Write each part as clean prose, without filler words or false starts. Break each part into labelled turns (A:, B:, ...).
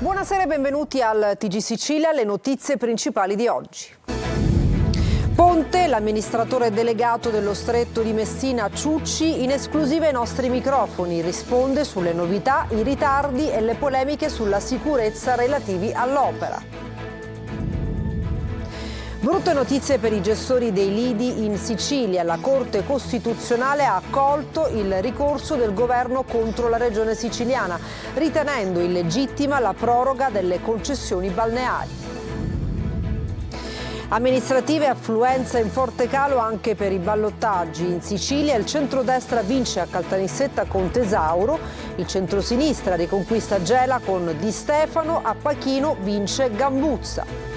A: Buonasera e benvenuti al TG Sicilia, le notizie principali di oggi. Ponte, l'amministratore delegato dello Stretto di Messina Ciucci, in esclusiva ai nostri microfoni, risponde sulle novità, i ritardi e le polemiche sulla sicurezza relativi all'opera. Brutte notizie per i gestori dei lidi in Sicilia. La Corte Costituzionale ha accolto il ricorso del governo contro la regione siciliana, ritenendo illegittima la proroga delle concessioni balneari. Amministrative, affluenza in forte calo anche per i ballottaggi. In Sicilia il centrodestra vince a Caltanissetta con Tesauro, il centrosinistra riconquista Gela con Di Stefano, a Pachino vince Gambuzza.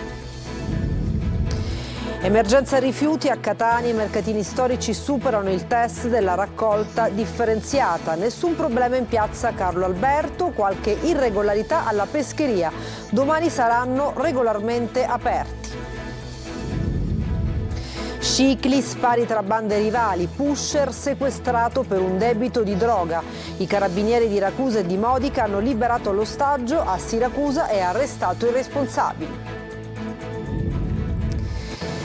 A: Emergenza rifiuti a Catania, i mercatini storici superano il test della raccolta differenziata. Nessun problema in piazza Carlo Alberto, qualche irregolarità alla pescheria. Domani saranno regolarmente aperti. Scicli, spari tra bande rivali, pusher sequestrato per un debito di droga. I carabinieri di Ragusa e di Modica hanno liberato l'ostaggio a Siracusa e arrestato i responsabili.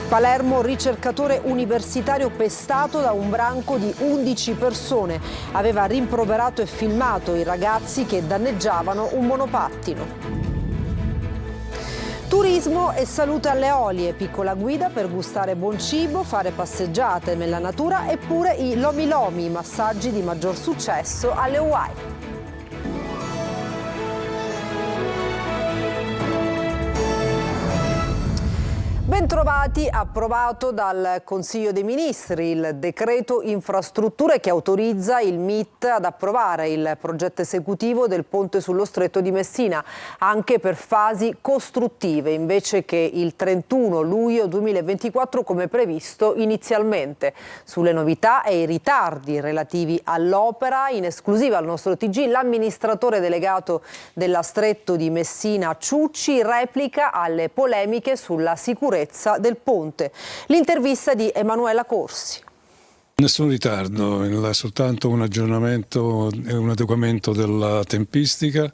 A: Palermo, ricercatore universitario pestato da un branco di 11 persone. Aveva rimproverato e filmato i ragazzi che danneggiavano un monopattino. Turismo e salute alle Eolie, piccola guida per gustare buon cibo, fare passeggiate nella natura e pure i Lomi Lomi, massaggi di maggior successo alle Hawaii. Bentrovati, approvato dal Consiglio dei Ministri il decreto infrastrutture che autorizza il MIT ad approvare il progetto esecutivo del ponte sullo Stretto di Messina, anche per fasi costruttive, invece che il 31 luglio 2024 come previsto inizialmente. Sulle novità e i ritardi relativi all'opera, in esclusiva al nostro TG, l'amministratore delegato della Stretto di Messina Ciucci replica alle polemiche sulla sicurezza del ponte. L'intervista di Emanuela Corsi.
B: Nessun ritardo, soltanto un aggiornamento e un adeguamento della tempistica.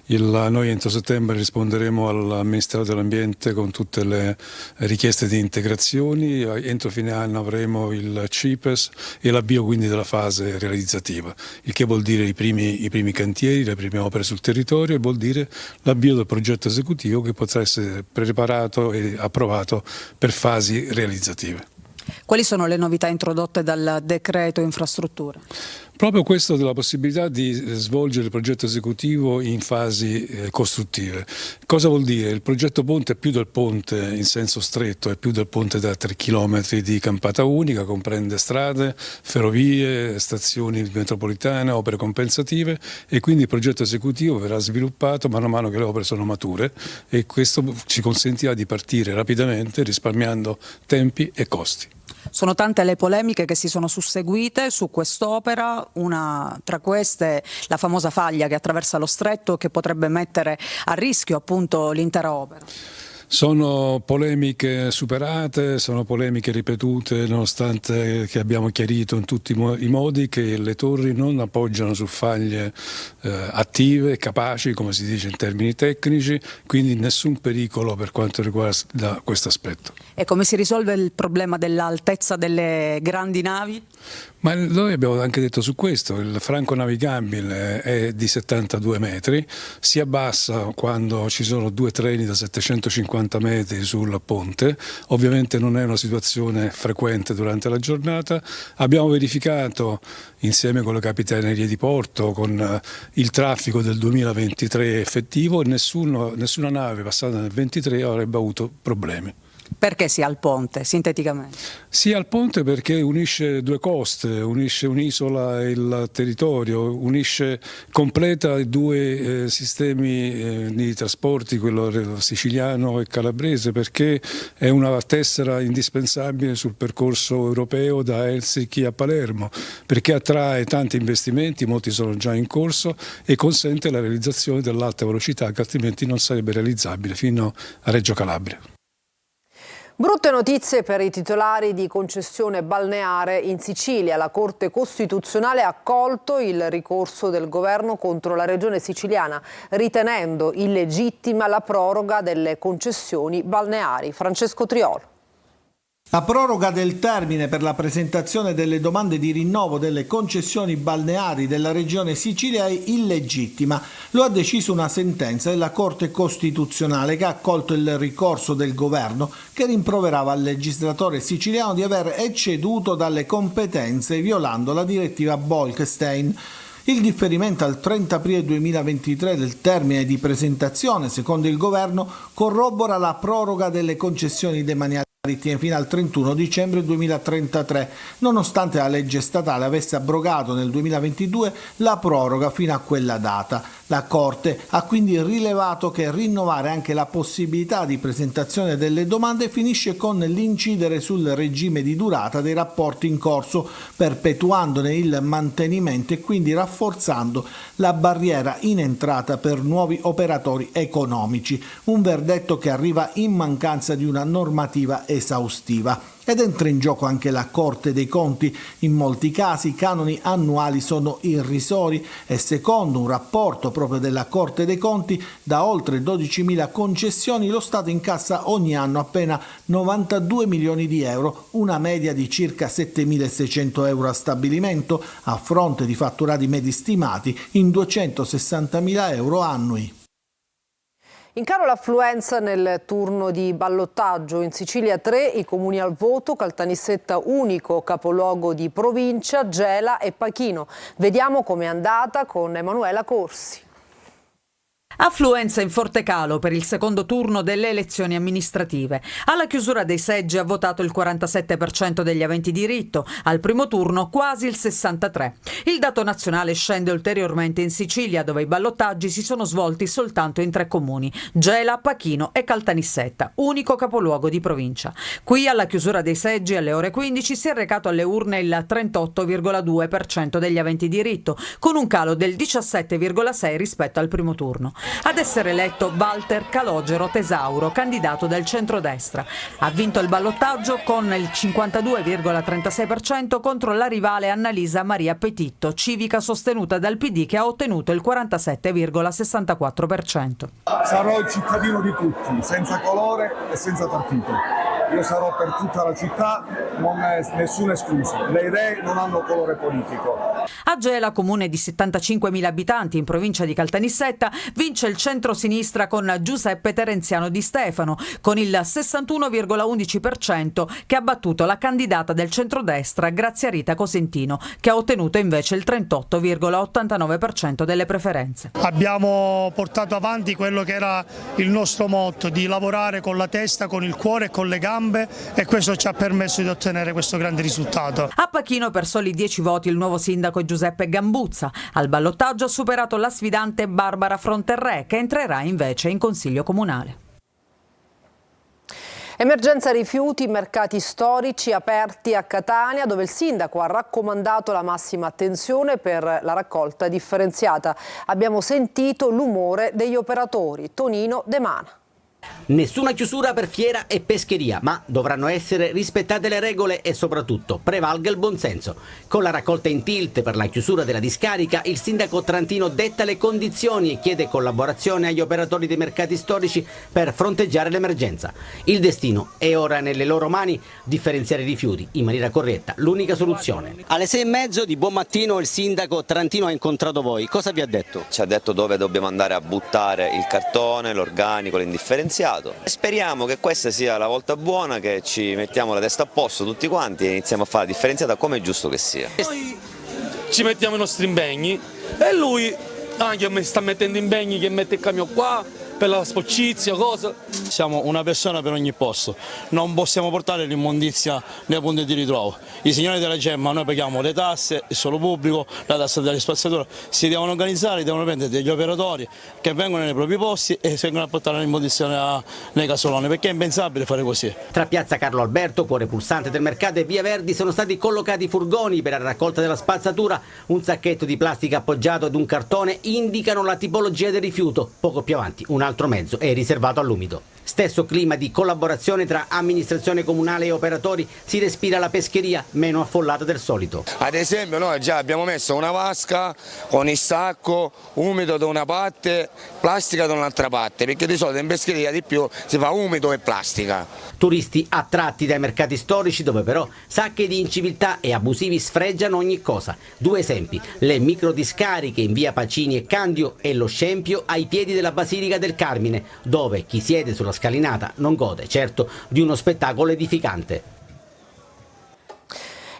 B: Noi entro settembre risponderemo al Ministero dell'Ambiente con tutte le richieste di integrazioni. Entro fine anno avremo il CIPES e l'avvio quindi della fase realizzativa, il che vuol dire i primi cantieri, le prime opere sul territorio, e vuol dire l'avvio del progetto esecutivo che potrà essere preparato e approvato per fasi realizzative.
C: Quali sono le novità introdotte dal decreto infrastrutture?
B: Proprio questo della possibilità di svolgere il progetto esecutivo in fasi costruttive. Cosa vuol dire? Il progetto ponte è più del ponte in senso stretto, è più del ponte da 3 km di campata unica, comprende strade, ferrovie, stazioni metropolitane, opere compensative, e quindi il progetto esecutivo verrà sviluppato mano a mano che le opere sono mature, e questo ci consentirà di partire rapidamente risparmiando tempi e costi.
C: Sono tante le polemiche che si sono susseguite su quest'opera, una tra queste la famosa faglia che attraversa lo stretto, che potrebbe mettere a rischio appunto l'intera opera.
B: Sono polemiche superate, sono polemiche ripetute, nonostante che abbiamo chiarito in tutti i modi che le torri non appoggiano su faglie attive, capaci, come si dice in termini tecnici, quindi nessun pericolo per quanto riguarda questo aspetto.
C: E come si risolve il problema dell'altezza delle grandi navi?
B: Ma noi abbiamo anche detto su questo, il franco navigabile è di 72 metri, si abbassa quando ci sono 2 treni da 750 metri sul ponte, ovviamente non è una situazione frequente durante la giornata. Abbiamo verificato insieme con le capitanerie di porto, con il traffico del 2023 effettivo, e nessuna nave passata nel 2023 avrebbe avuto problemi.
C: Perché sia al ponte, sinteticamente?
B: Sia al ponte perché unisce due coste, unisce un'isola e il territorio, completa i due sistemi di trasporti, quello siciliano e calabrese, perché è una tessera indispensabile sul percorso europeo da Helsinki a Palermo, perché attrae tanti investimenti, molti sono già in corso, e consente la realizzazione dell'alta velocità che altrimenti non sarebbe realizzabile fino a Reggio Calabria.
A: Brutte notizie per i titolari di concessione balneare in Sicilia. La Corte Costituzionale ha accolto il ricorso del governo contro la regione siciliana, ritenendo illegittima la proroga delle concessioni balneari. Francesco Triolo.
D: La proroga del termine per la presentazione delle domande di rinnovo delle concessioni balneari della Regione Sicilia è illegittima. Lo ha deciso una sentenza della Corte Costituzionale che ha accolto il ricorso del governo che rimproverava al legislatore siciliano di aver ecceduto dalle competenze violando la direttiva Bolkestein. Il differimento al 30 aprile 2023 del termine di presentazione, secondo il governo, corrobora la proroga delle concessioni demaniali fino al 31 dicembre 2033, nonostante la legge statale avesse abrogato nel 2022 la proroga fino a quella data. La Corte ha quindi rilevato che rinnovare anche la possibilità di presentazione delle domande finisce con l'incidere sul regime di durata dei rapporti in corso, perpetuandone il mantenimento e quindi rafforzando la barriera in entrata per nuovi operatori economici. Un verdetto che arriva in mancanza di una normativa esaustiva. Ed entra in gioco anche la Corte dei Conti. In molti casi i canoni annuali sono irrisori e secondo un rapporto proprio della Corte dei Conti da oltre 12.000 concessioni lo Stato incassa ogni anno appena 92 milioni di euro, una media di circa 7.600 euro a stabilimento a fronte di fatturati medi stimati in 260.000 euro annui.
A: In calo l'affluenza nel turno di ballottaggio. In Sicilia 3 i comuni al voto, Caltanissetta unico capoluogo di provincia, Gela e Pachino. Vediamo com'è andata con Emanuela Corsi.
C: Affluenza in forte calo per il secondo turno delle elezioni amministrative. Alla chiusura dei seggi ha votato il 47% degli aventi diritto, al primo turno quasi il 63%. Il dato nazionale scende ulteriormente in Sicilia, dove i ballottaggi si sono svolti soltanto in 3 comuni, Gela, Pachino e Caltanissetta, unico capoluogo di provincia. Qui alla chiusura dei seggi alle ore 15 si è recato alle urne il 38,2% degli aventi diritto, con un calo del 17,6% rispetto al primo turno. Ad essere eletto Walter Calogero Tesauro, candidato del centrodestra. Ha vinto il ballottaggio con il 52,36% contro la rivale Annalisa Maria Petitto, civica sostenuta dal PD, che ha ottenuto il 47,64%.
E: Sarò il cittadino di tutti, senza colore e senza partito. Io sarò per tutta la città, nessuno escluso. Le idee non hanno colore politico.
C: A Gela, comune di 75.000 abitanti in provincia di Caltanissetta, vince il centro-sinistra con Giuseppe Terenziano Di Stefano, con il 61,11%, che ha battuto la candidata del centrodestra Grazia Rita Cosentino, che ha ottenuto invece il 38,89% delle preferenze.
F: Abbiamo portato avanti quello che era il nostro motto, di lavorare con la testa, con il cuore e con le gambe, e questo ci ha permesso di ottenere questo grande risultato.
C: A Pachino per soli 10 voti il nuovo sindaco Giuseppe Gambuzza. Al ballottaggio ha superato la sfidante Barbara Fronterrè, che entrerà invece in consiglio comunale.
A: Emergenza rifiuti, mercati storici aperti a Catania, dove il sindaco ha raccomandato la massima attenzione per la raccolta differenziata. Abbiamo sentito l'umore degli operatori. Tonino De Mana.
G: Nessuna chiusura per fiera e pescheria, ma dovranno essere rispettate le regole e soprattutto prevalga il buonsenso. Con la raccolta in tilt per la chiusura della discarica, il sindaco trentino detta le condizioni e chiede collaborazione agli operatori dei mercati storici per fronteggiare l'emergenza. Il destino è ora nelle loro mani, differenziare i rifiuti in maniera corretta, l'unica soluzione. Alle 6:30 di buon mattino il sindaco trentino ha incontrato voi, cosa vi ha detto?
H: Ci ha detto dove dobbiamo andare a buttare il cartone, l'organico, l'indifferenziato. Speriamo che questa sia la volta buona, che ci mettiamo la testa a posto tutti quanti e iniziamo a fare la differenziata come è giusto che sia.
I: Noi ci mettiamo i nostri impegni e lui anche sta mettendo impegni, che mette il camion qua per la sporcizia, cosa.
J: Siamo una persona per ogni posto, non possiamo portare l'immondizia nei punti di ritrovo. I signori della Gemma, noi paghiamo le tasse, il suolo pubblico, la tassa della spazzatura, si devono organizzare, devono prendere degli operatori che vengono nei propri posti e si vengono a portare l'immondizia nei casoloni, perché è impensabile fare così.
G: Tra piazza Carlo Alberto, cuore pulsante del mercato, e via Verdi sono stati collocati furgoni per la raccolta della spazzatura. Un sacchetto di plastica appoggiato ad un cartone indicano la tipologia del rifiuto. Poco più avanti un altro mezzo è riservato all'umido. stesso clima di collaborazione tra amministrazione comunale e operatori si respira la pescheria meno affollata del solito.
K: Ad esempio noi già abbiamo messo una vasca con il sacco umido da una parte, plastica da un'altra parte, perché di solito in pescheria di più si fa umido e plastica.
G: Turisti attratti dai mercati storici dove però sacche di inciviltà e abusivi sfregiano ogni cosa. 2 esempi: le microdiscariche in via Pacini e Candio e lo scempio ai piedi della Basilica del Carmine, dove chi siede sulla scalinata non gode certo di uno spettacolo edificante.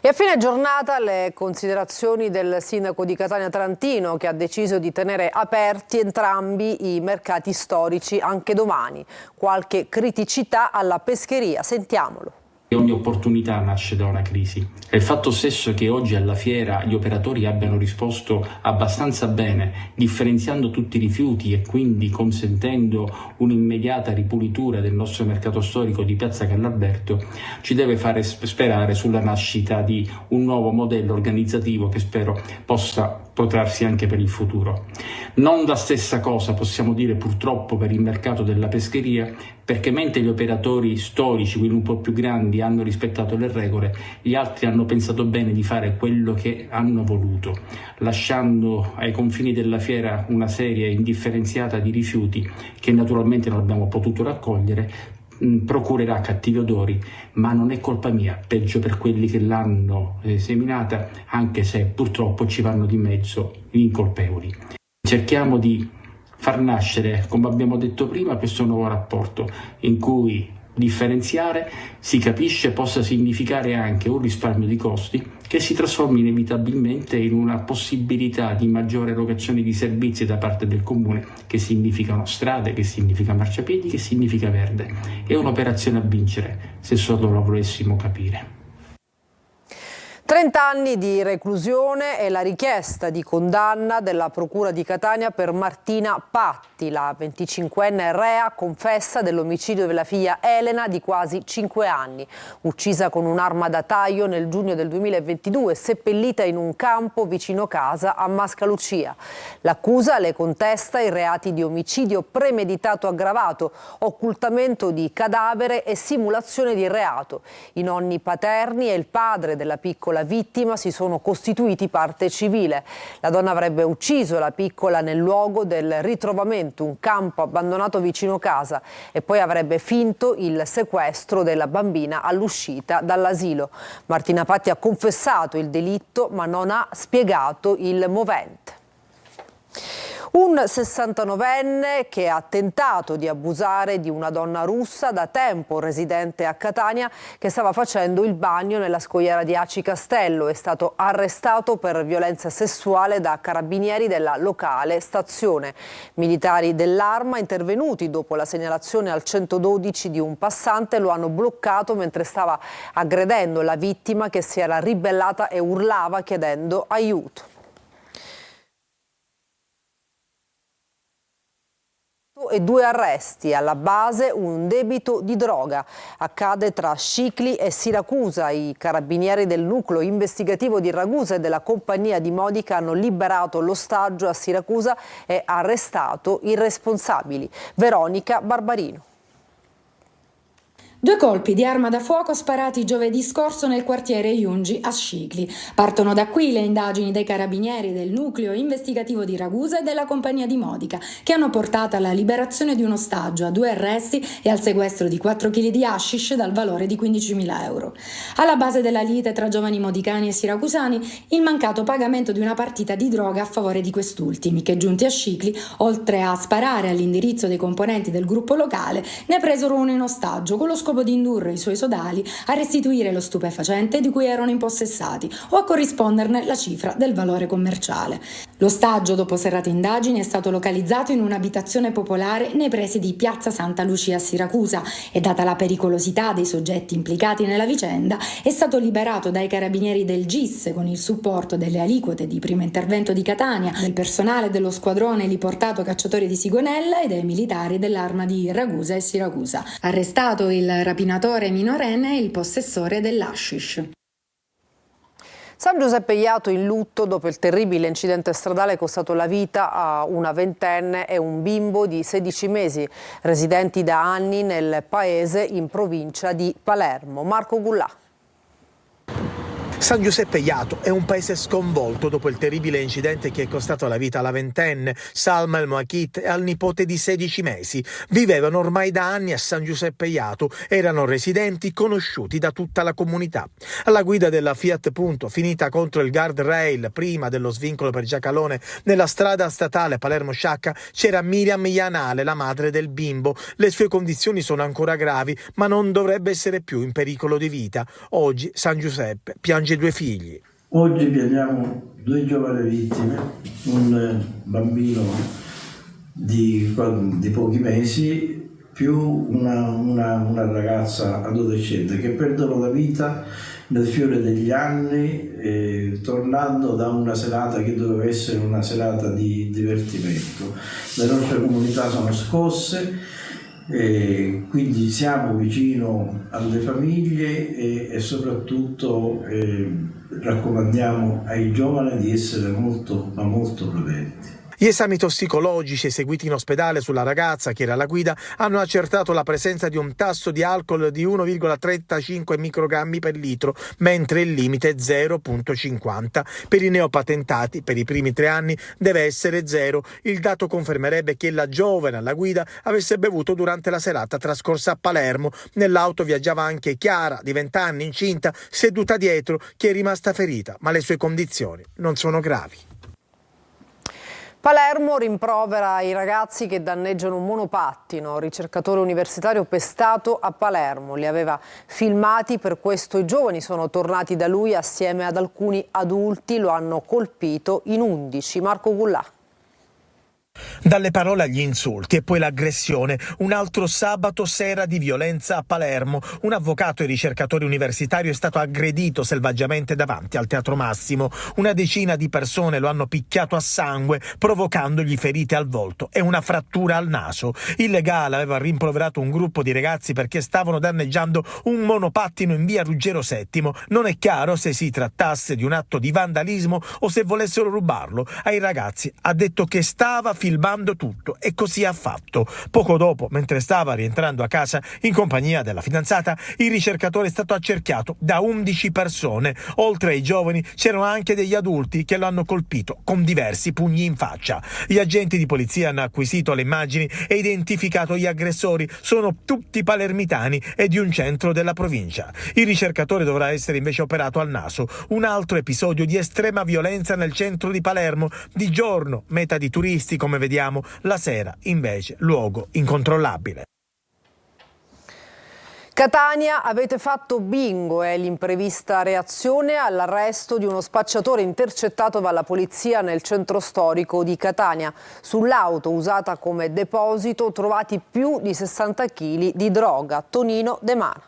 A: E a fine giornata le considerazioni del sindaco di Catania Trantino, che ha deciso di tenere aperti entrambi i mercati storici anche domani. Qualche criticità alla pescheria, sentiamolo.
L: Ogni opportunità nasce da una crisi e il fatto stesso che oggi alla fiera gli operatori abbiano risposto abbastanza bene, differenziando tutti i rifiuti e quindi consentendo un'immediata ripulitura del nostro mercato storico di Piazza Carlalberto, ci deve fare sperare sulla nascita di un nuovo modello organizzativo che spero possa protrarsi anche per il futuro. Non la stessa cosa possiamo dire purtroppo per il mercato della pescheria, perché mentre gli operatori storici, quelli un po' più grandi, hanno rispettato le regole, gli altri hanno pensato bene di fare quello che hanno voluto, lasciando ai confini della fiera una serie indifferenziata di rifiuti che naturalmente non abbiamo potuto raccogliere. Procurerà cattivi odori, ma non è colpa mia, peggio per quelli che l'hanno seminata, anche se purtroppo ci vanno di mezzo gli incolpevoli. Cerchiamo di far nascere, come abbiamo detto prima, questo nuovo rapporto in cui differenziare, si capisce, possa significare anche un risparmio di costi che si trasformi inevitabilmente in una possibilità di maggiore erogazione di servizi da parte del comune, che significano strade, che significa marciapiedi, che significa verde. È un'operazione a vincere, se solo la volessimo capire.
A: 30 anni di reclusione e la richiesta di condanna della Procura di Catania per Martina Patti, la 25enne rea confessa dell'omicidio della figlia Elena di quasi 5 anni, uccisa con un'arma da taglio nel giugno del 2022, seppellita in un campo vicino casa a Mascalucia. L'accusa le contesta i reati di omicidio premeditato aggravato, occultamento di cadavere e simulazione di reato. I nonni paterni e il padre della piccola vittima si sono costituiti parte civile. La donna avrebbe ucciso la piccola nel luogo del ritrovamento, un campo abbandonato vicino casa, e poi avrebbe finto il sequestro della bambina all'uscita dall'asilo. Martina Patti ha confessato il delitto ma non ha spiegato il movente. Un 69enne che ha tentato di abusare di una donna russa da tempo residente a Catania che stava facendo il bagno nella scogliera di Aci Castello è stato arrestato per violenza sessuale da carabinieri della locale stazione. Militari dell'Arma intervenuti dopo la segnalazione al 112 di un passante lo hanno bloccato mentre stava aggredendo la vittima che si era ribellata e urlava chiedendo aiuto. E 2 arresti, alla base un debito di droga. Accade tra Scicli e Siracusa. I carabinieri del nucleo investigativo di Ragusa e della compagnia di Modica hanno liberato l'ostaggio a Siracusa e arrestato i responsabili. Veronica Barbarino.
M: 2 colpi di arma da fuoco sparati giovedì scorso nel quartiere Jungi a Scicli. Partono da qui le indagini dei carabinieri del nucleo investigativo di Ragusa e della compagnia di Modica, che hanno portato alla liberazione di un ostaggio, a 2 arresti e al sequestro di 4 kg di hashish dal valore di 15.000 euro. Alla base della lite tra giovani modicani e siracusani il mancato pagamento di una partita di droga a favore di quest'ultimi, che giunti a Scicli, oltre a sparare all'indirizzo dei componenti del gruppo locale, ne presero uno in ostaggio con lo scopo di indurre i suoi sodali a restituire lo stupefacente di cui erano impossessati o a corrisponderne la cifra del valore commerciale. L'ostaggio, dopo serrate indagini, è stato localizzato in un'abitazione popolare nei pressi di Piazza Santa Lucia a Siracusa e, data la pericolosità dei soggetti implicati nella vicenda, è stato liberato dai carabinieri del GIS con il supporto delle aliquote di primo intervento di Catania, del personale dello squadrone eliportato cacciatori di Sigonella e dei militari dell'Arma di Ragusa e Siracusa. Arrestato il rapinatore minorenne e il possessore dell'hashish.
A: San Giuseppe Jato in lutto dopo il terribile incidente stradale costato la vita a una ventenne e un bimbo di 16 mesi, residenti da anni nel paese in provincia di Palermo. Marco Gullà.
D: San Giuseppe Jato è un paese sconvolto dopo il terribile incidente che è costato la vita alla ventenne, Salma El Moakit, e al nipote di 16 mesi. Vivevano ormai da anni a San Giuseppe Jato, erano residenti conosciuti da tutta la comunità. Alla guida della Fiat Punto, finita contro il guardrail prima dello svincolo per Giacalone, nella strada statale Palermo-Sciacca, c'era Miriam Ianale, la madre del bimbo. Le sue condizioni sono ancora gravi, ma non dovrebbe essere più in pericolo di vita. Oggi San Giuseppe piange 2 figli.
N: Oggi piangiamo 2 giovani vittime, un bambino di pochi mesi più una ragazza adolescente che perdono la vita nel fiore degli anni, tornando da una serata che doveva essere una serata di divertimento. Le nostre comunità sono scosse. E quindi siamo vicino alle famiglie e soprattutto raccomandiamo ai giovani di essere molto prudenti.
D: Gli esami tossicologici eseguiti in ospedale sulla ragazza che era alla guida hanno accertato la presenza di un tasso di alcol di 1,35 microgrammi per litro, mentre il limite è 0,50. Per i neopatentati, per i primi 3 anni, deve essere 0. Il dato confermerebbe che la giovane alla guida avesse bevuto durante la serata trascorsa a Palermo. Nell'auto viaggiava anche Chiara, di 20 anni, incinta, seduta dietro, che è rimasta ferita, ma le sue condizioni non sono gravi.
A: Palermo rimprovera i ragazzi che danneggiano un monopattino. Ricercatore universitario pestato a Palermo. Li aveva filmati, per questo i giovani sono tornati da lui assieme ad alcuni adulti. Lo hanno colpito in 11. Marco Gullà.
D: Dalle parole agli insulti e poi l'aggressione, un altro sabato sera di violenza a Palermo. Un avvocato e ricercatore universitario è stato aggredito selvaggiamente davanti al Teatro Massimo. Una decina di persone lo hanno picchiato a sangue, provocandogli ferite al volto e una frattura al naso. Il legale aveva rimproverato un gruppo di ragazzi perché stavano danneggiando un monopattino in via Ruggero VII. Non è chiaro se si trattasse di un atto di vandalismo o se volessero rubarlo. Ai ragazzi ha detto che stava filmando tutto e così ha fatto. Poco dopo, mentre stava rientrando a casa in compagnia della fidanzata, il ricercatore è stato accerchiato da 11 persone. Oltre ai giovani c'erano anche degli adulti che lo hanno colpito con diversi pugni in faccia. Gli agenti di polizia hanno acquisito le immagini e identificato gli aggressori. Sono tutti palermitani e di un centro della provincia. Il ricercatore dovrà essere invece operato al naso. Un altro episodio di estrema violenza nel centro di Palermo. Di giorno meta di turisti, come vediamo, la sera invece luogo incontrollabile.
A: Catania, avete fatto bingo, è l'imprevista reazione all'arresto di uno spacciatore intercettato dalla polizia nel centro storico di Catania. Sull'auto usata come deposito trovati più di 60 kg di droga. Tonino De Mana.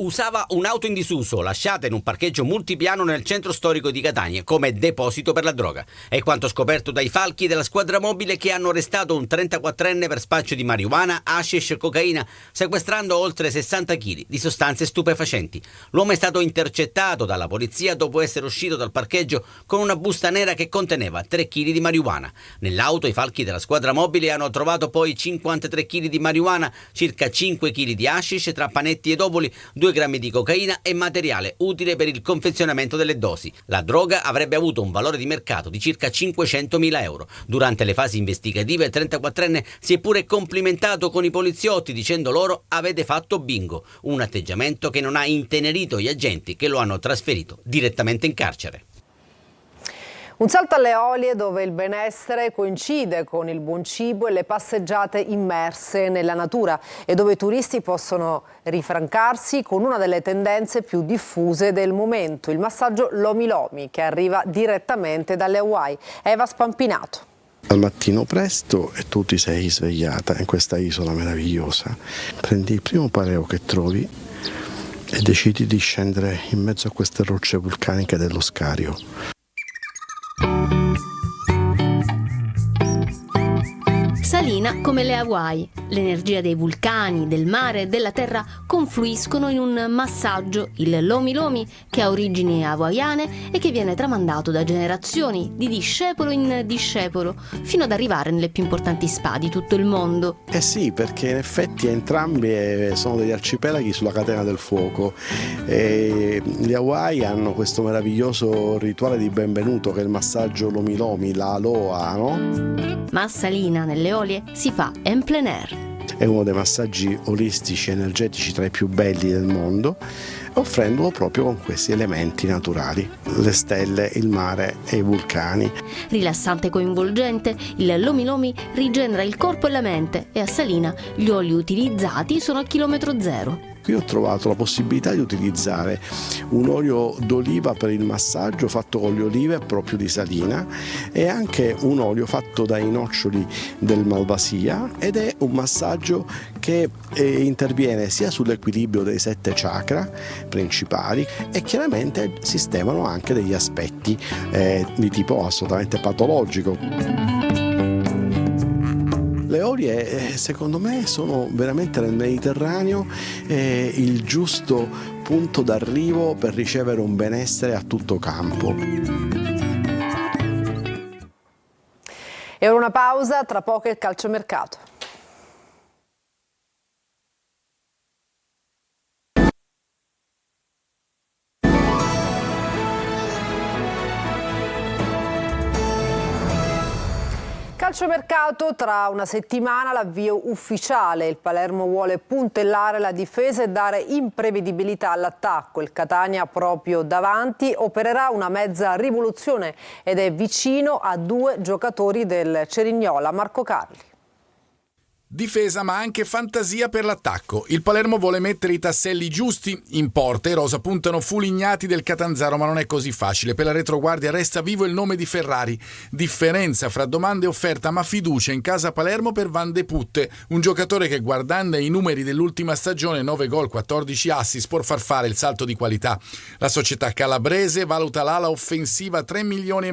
G: Usava un'auto in disuso lasciata in un parcheggio multipiano nel centro storico di Catania come deposito per la droga. È quanto scoperto dai falchi della squadra mobile che hanno arrestato un 34enne per spaccio di marijuana, hashish e cocaina, sequestrando oltre 60 kg di sostanze stupefacenti. L'uomo è stato intercettato dalla polizia dopo essere uscito dal parcheggio con una busta nera che conteneva 3 kg di marijuana. Nell'auto i falchi della squadra mobile hanno trovato poi 53 kg di marijuana, circa 5 kg di hashish tra panetti ed ovoli, 2 grammi di cocaina e materiale utile per il confezionamento delle dosi. La droga avrebbe avuto un valore di mercato di circa 500.000 euro. Durante le fasi investigative il 34enne si è pure complimentato con i poliziotti dicendo loro: avete fatto bingo, un atteggiamento che non ha intenerito gli agenti che lo hanno trasferito direttamente in carcere.
A: Un salto alle Eolie dove il benessere coincide con il buon cibo e le passeggiate immerse nella natura e dove i turisti possono rifrancarsi con una delle tendenze più diffuse del momento, il massaggio Lomi Lomi, che arriva direttamente dalle Hawaii. Eva Spampinato.
O: Al mattino presto e tu ti sei svegliata in questa isola meravigliosa. Prendi il primo pareo che trovi e decidi di scendere in mezzo a queste rocce vulcaniche dello Scario.
P: Salina come le Hawaii. L'energia dei vulcani, del mare e della terra confluiscono in un massaggio, il Lomi Lomi, che ha origini hawaiane e che viene tramandato da generazioni, di discepolo in discepolo, fino ad arrivare nelle più importanti spa di tutto il mondo.
O: Eh sì, perché in effetti entrambi sono degli arcipelaghi sulla catena del fuoco. Gli Hawaii hanno questo meraviglioso rituale di benvenuto che è il massaggio Lomi Lomi, la aloha, no?
P: Ma a Salina, nelle Eolie, si fa en plein air.
O: È uno dei massaggi olistici energetici tra i più belli del mondo, offrendolo proprio con questi elementi naturali, le stelle, il mare e i vulcani.
P: Rilassante e coinvolgente, il Lomi Lomi rigenera il corpo e la mente e a Salina gli oli utilizzati sono a chilometro zero.
O: Qui ho trovato la possibilità di utilizzare un olio d'oliva per il massaggio fatto con le olive proprio di Salina e anche un olio fatto dai noccioli del Malvasia, ed è un massaggio che interviene sia sull'equilibrio dei 7 chakra principali e chiaramente sistemano anche degli aspetti di tipo assolutamente patologico. Le Eolie secondo me sono veramente nel Mediterraneo il giusto punto d'arrivo per ricevere un benessere a tutto campo.
A: E ora una pausa, tra poco il calciomercato. Calciomercato, tra una settimana l'avvio ufficiale. Il Palermo vuole puntellare la difesa e dare imprevedibilità all'attacco. Il Catania proprio davanti opererà una mezza rivoluzione ed è vicino a 2 giocatori del Cerignola. Marco Carli.
Q: Difesa ma anche fantasia per l'attacco. Il Palermo vuole mettere i tasselli giusti. In porta i rosa puntano Fulignati del Catanzaro, ma non è così facile. Per la retroguardia resta vivo il nome di Ferrari. Differenza fra domanda e offerta, ma fiducia in casa Palermo per Van de Putte, un giocatore che, guardando i numeri dell'ultima stagione, 9 gol, 14 assist, può far fare il salto di qualità. La società calabrese valuta l'ala offensiva 3,5 milioni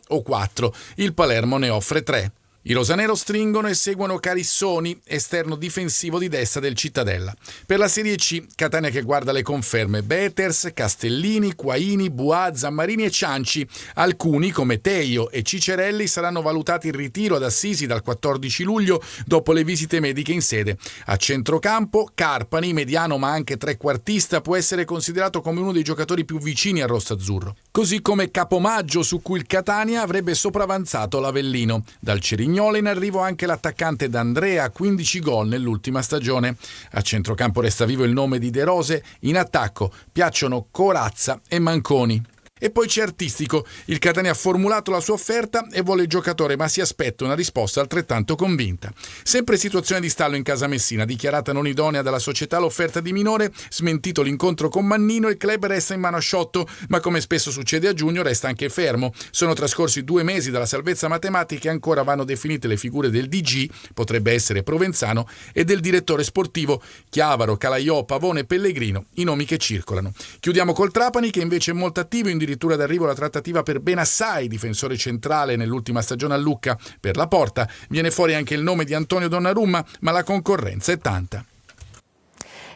Q: o 4. Il Palermo ne offre 3. I rosanero stringono e seguono Carissoni, esterno difensivo di destra del Cittadella. Per la Serie C, Catania che guarda le conferme: Beters, Castellini, Quaini, Buà, Zammarini e Cianci. Alcuni, come Teio e Cicerelli, saranno valutati in ritiro ad Assisi dal 14 luglio dopo le visite mediche in sede. A centrocampo, Carpani, mediano ma anche trequartista, può essere considerato come uno dei giocatori più vicini al rosso-azzurro. Così come Capomaggio, su cui il Catania avrebbe sopravanzato l'Avellino. Dal Cerignola in arrivo anche l'attaccante D'Andrea, 15 gol nell'ultima stagione. A centrocampo resta vivo il nome di De Rose, in attacco piacciono Corazza e Manconi. E poi c'è Artistico. Il Catania ha formulato la sua offerta e vuole il giocatore, ma si aspetta una risposta altrettanto convinta. Sempre situazione di stallo in casa Messina, dichiarata non idonea dalla società l'offerta di Minore, smentito l'incontro con Mannino, il club resta in mano a Sciotto, ma come spesso succede a giugno resta anche fermo. Sono trascorsi 2 mesi dalla salvezza matematica e ancora vanno definite le figure del DG, potrebbe essere Provenzano, e del direttore sportivo Chiavaro, Calaiò, Pavone e Pellegrino, i nomi che circolano. Chiudiamo col Trapani, che invece è molto attivo, addirittura d'arrivo la trattativa per Benassai, difensore centrale nell'ultima stagione a Lucca. Per la porta viene fuori anche il nome di Antonio Donnarumma, ma la concorrenza è tanta.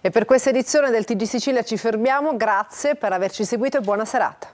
A: E per questa edizione del TG Sicilia ci fermiamo, grazie per averci seguito e buona serata.